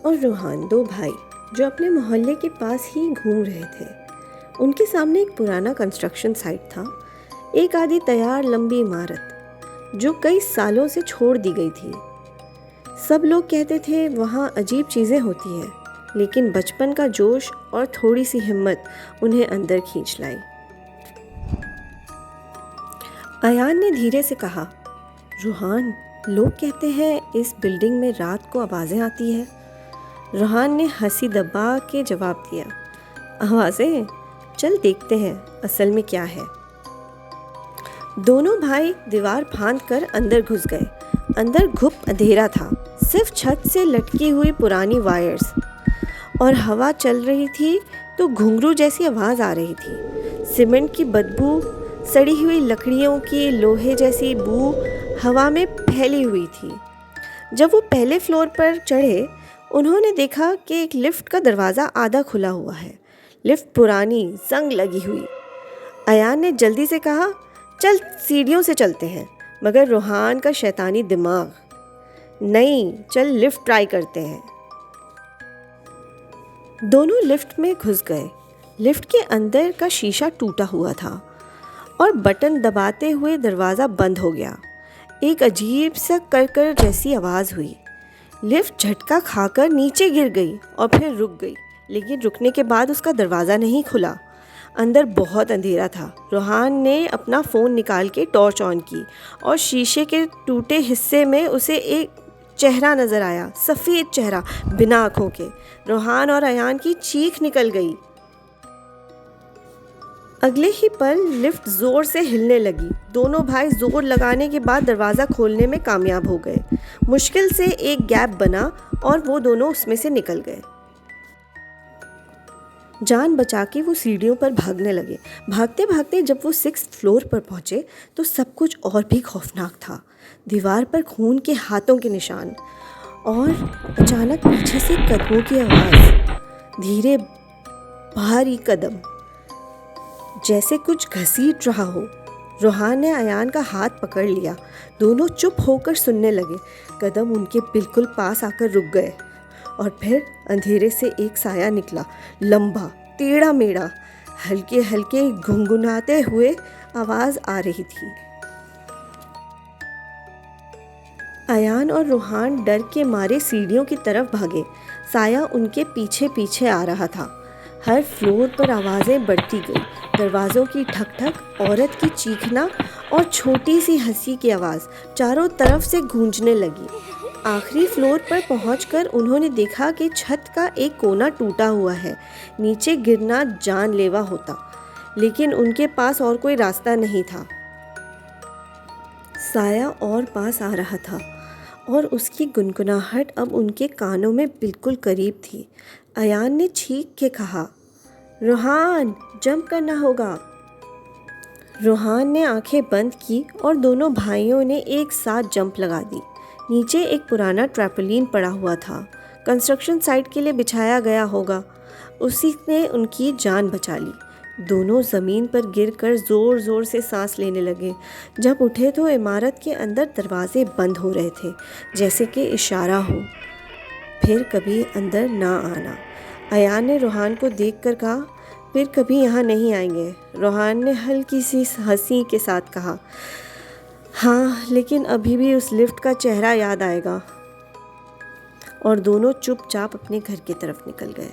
और रूहान, दो भाई जो अपने मोहल्ले के पास ही घूम रहे थे। उनके सामने एक पुराना कंस्ट्रक्शन साइट था, एक आधी तैयार लंबी इमारत जो कई सालों से छोड़ दी गई थी। सब लोग कहते थे वहाँ अजीब चीज़ें होती हैं, लेकिन बचपन का जोश और थोड़ी सी हिम्मत उन्हें अंदर खींच लाई। अयान ने धीरे से कहा, रूहान, लोग कहते हैं इस बिल्डिंग में रात को आवाज़ें आती है। रूहान ने हंसी दबा के जवाब दिया, आवाज़ें? चल देखते हैं असल में क्या है। दोनों भाई दीवार फांद कर अंदर घुस गए। अंदर घुप अंधेरा था, सिर्फ छत से लटकी हुई पुरानी वायर्स, और हवा चल रही थी तो घुंघरू जैसी आवाज़ आ रही थी। सीमेंट की बदबू, सड़ी हुई लकड़ियों की लोहे जैसी बू हवा में फैली हुई थी। जब वो पहले फ्लोर पर चढ़े, उन्होंने देखा कि एक लिफ्ट का दरवाज़ा आधा खुला हुआ है। लिफ्ट पुरानी, जंग लगी हुई। अयान ने जल्दी से कहा, चल सीढ़ियों से चलते हैं, मगर रूहान का शैतानी दिमाग, नहीं, चल लिफ्ट ट्राई करते हैं। दोनों लिफ्ट में घुस गए। लिफ्ट के अंदर का शीशा टूटा हुआ था और बटन दबाते हुए दरवाज़ा बंद हो गया। एक अजीब सा करकर जैसी आवाज़ हुई। लिफ्ट झटका खाकर नीचे गिर गई और फिर रुक गई, लेकिन रुकने के बाद उसका दरवाज़ा नहीं खुला। अंदर बहुत अंधेरा था। रूहान ने अपना फ़ोन निकाल के टॉर्च ऑन की और शीशे के टूटे हिस्से में उसे एक चेहरा नज़र आया, सफ़ेद चेहरा बिना आँखों के। रूहान और अयान की चीख निकल गई। अगले ही पल लिफ्ट ज़ोर से हिलने लगी। दोनों भाई ज़ोर लगाने के बाद दरवाज़ा खोलने में कामयाब हो गए। मुश्किल से एक गैप बना और वो दोनों उसमें से निकल गए। जान बचा के वो सीढ़ियों पर भागने लगे। भागते भागते जब वो 6th फ्लोर पर पहुँचे तो सब कुछ और भी खौफनाक था। दीवार पर खून के हाथों के निशान, और अचानक पीछे से कदमों की आवाज़, धीरे भारी कदम, जैसे कुछ घसीट रहा हो। रूहान ने अयान का हाथ पकड़ लिया। दोनों चुप होकर सुनने लगे। कदम उनके बिल्कुल पास आकर रुक गए और फिर अंधेरे से एक साया निकला, लंबा, टेढ़ा मेढ़ा, हल्के हल्के गुनगुनाते हुए आवाज़ आ रही थी। अयान और रूहान डर के मारे सीढ़ियों की तरफ भागे। साया उनके पीछे पीछे आ रहा था। हर फ्लोर पर आवाज़ें बढ़ती गई। दरवाज़ों की ठक ठक, औरत की चीखना और छोटी सी हंसी की आवाज़ चारों तरफ से गूंजने लगी। आखिरी फ्लोर पर पहुंचकर उन्होंने देखा कि छत का एक कोना टूटा हुआ है। नीचे गिरना जानलेवा होता, लेकिन उनके पास और कोई रास्ता नहीं था। साया और पास आ रहा था और उसकी गुनगुनाहट अब उनके कानों में बिल्कुल करीब थी। अयान ने चीख के कहा, रूहान, जंप करना होगा। रूहान ने आंखें बंद की और दोनों भाइयों ने एक साथ जंप लगा दी। नीचे एक पुराना ट्रैम्पोलिन पड़ा हुआ था, कंस्ट्रक्शन साइट के लिए बिछाया गया होगा। उसी ने उनकी जान बचा ली। दोनों ज़मीन पर गिरकर ज़ोर ज़ोर से सांस लेने लगे। जब उठे तो इमारत के अंदर दरवाजे बंद हो रहे थे, जैसे कि इशारा हो, फिर कभी अंदर ना आना। अयान ने रूहान को देखकर कहा, फिर कभी यहाँ नहीं आएंगे। रूहान ने हल्की सी हंसी के साथ कहा, हाँ, लेकिन अभी भी उस लिफ्ट का चेहरा याद आएगा। और दोनों चुपचाप अपने घर की तरफ निकल गए।